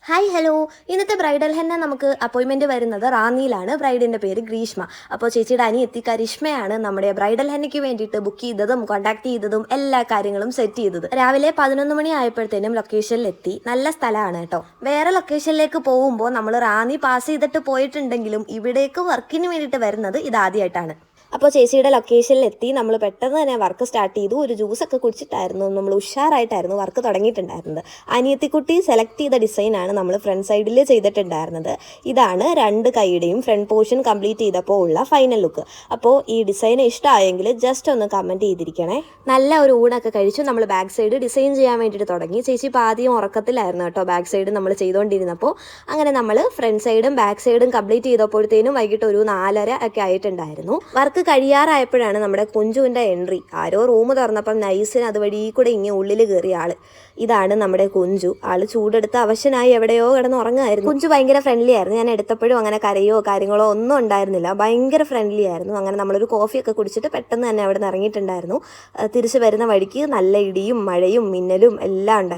Hi hello. ഇന്നത്തെ bridal henna നമുക്ക് appointment വരുന്നത് റാന്നിയിലാണ്. ബ്രൈഡിൻ്റെ പേര് ഗ്രീഷ്മ. അപ്പോൾ ചേച്ചിയുടെ അനിയത്തി കരിഷ്മയാണ് നമ്മുടെ ബ്രൈഡൽ ഹെന്നയ്ക്ക് വേണ്ടിയിട്ട് ബുക്ക് ചെയ്തതും കോൺടാക്ട് ചെയ്തതും എല്ലാ കാര്യങ്ങളും സെറ്റ് ചെയ്തത്. രാവിലെ 11 മണി ആയപ്പോഴത്തേനും ലൊക്കേഷനിലെത്തി. നല്ല സ്ഥലമാണ് കേട്ടോ. വേറെ ലൊക്കേഷനിലേക്ക് പോകുമ്പോൾ നമ്മൾ റാന്നി പാസ് ചെയ്തിട്ട് പോയിട്ടുണ്ടെങ്കിലും ഇവിടേക്ക് വർക്കിന് വേണ്ടിയിട്ട് വരുന്നത് ഇതാദ്യമായിട്ടാണ്. അപ്പോൾ ചേച്ചിയുടെ ലൊക്കേഷനിലെത്തി. നമ്മൾ പെട്ടെന്ന് തന്നെ വർക്ക് സ്റ്റാർട്ട് ചെയ്തു. ഒരു ജ്യൂസൊക്കെ കുടിച്ചിട്ടായിരുന്നു നമ്മൾ ഉഷാറായിട്ടായിരുന്നു വർക്ക് തുടങ്ങിയിട്ടുണ്ടായിരുന്നത്. അനിയത്തിക്കുട്ടി സെലക്ട് ചെയ്ത ഡിസൈനാണ് നമ്മൾ ഫ്രണ്ട് സൈഡിൽ ചെയ്തിട്ടുണ്ടായിരുന്നത്. ഇതാണ് രണ്ട് കൈയുടെയും ഫ്രണ്ട് പോർഷൻ കംപ്ലീറ്റ് ചെയ്തപ്പോൾ ഉള്ള ഫൈനൽ ലുക്ക്. അപ്പോൾ ഈ ഡിസൈൻ ഇഷ്ടമായെങ്കിൽ ജസ്റ്റ് ഒന്ന് കമൻറ്റ് ചെയ്തിരിക്കണേ. നല്ല ഒരു ഊണൊക്കെ കഴിച്ചു നമ്മൾ ബാക്ക് സൈഡ് ഡിസൈൻ ചെയ്യാൻ വേണ്ടിയിട്ട് തുടങ്ങി. ചേച്ചി ഇപ്പോൾ ആദ്യം ഉറക്കത്തിലായിരുന്നു കേട്ടോ. ബാക്ക് സൈഡ് നമ്മൾ ചെയ്തുകൊണ്ടിരുന്നപ്പോൾ അങ്ങനെ നമ്മൾ ഫ്രണ്ട് സൈഡും ബാക്ക് സൈഡും കംപ്ലീറ്റ് ചെയ്തപ്പോഴത്തേനും വൈകിട്ട് ഒരു 4:30 ഒക്കെ ആയിട്ടുണ്ടായിരുന്നു. വർക്ക് കഴിയാറായപ്പോഴാണ് നമ്മുടെ കുഞ്ചുവിൻ്റെ എൻട്രി. ആരോ റൂം തുറന്നപ്പം നൈസിന് അതുവഴി കൂടെ ഇങ്ങനെ ഉള്ളിൽ കയറിയ ആള്. ഇതാണ് നമ്മുടെ കുഞ്ചു. ആള് ചൂടെടുത്ത് അവശനായി എവിടെയോ കിടന്ന് ഉറങ്ങുമായിരുന്നു. കുഞ്ചു ഭയങ്കര ഫ്രണ്ട്ലി ആയിരുന്നു. ഞാൻ എടുത്തപ്പോഴും അങ്ങനെ കരയോ കാര്യങ്ങളോ ഒന്നും ഉണ്ടായിരുന്നില്ല. ഭയങ്കര ഫ്രണ്ട്ലി ആയിരുന്നു. അങ്ങനെ നമ്മളൊരു കോഫിയൊക്കെ കുടിച്ചിട്ട് പെട്ടെന്ന് തന്നെ അവിടെ നിന്ന് ഇറങ്ങിയിട്ടുണ്ടായിരുന്നു. തിരിച്ചു വരുന്ന വഴിക്ക് നല്ല ഇടിയും മഴയും മിന്നലും എല്ലാം ഉണ്ടായിരുന്നു.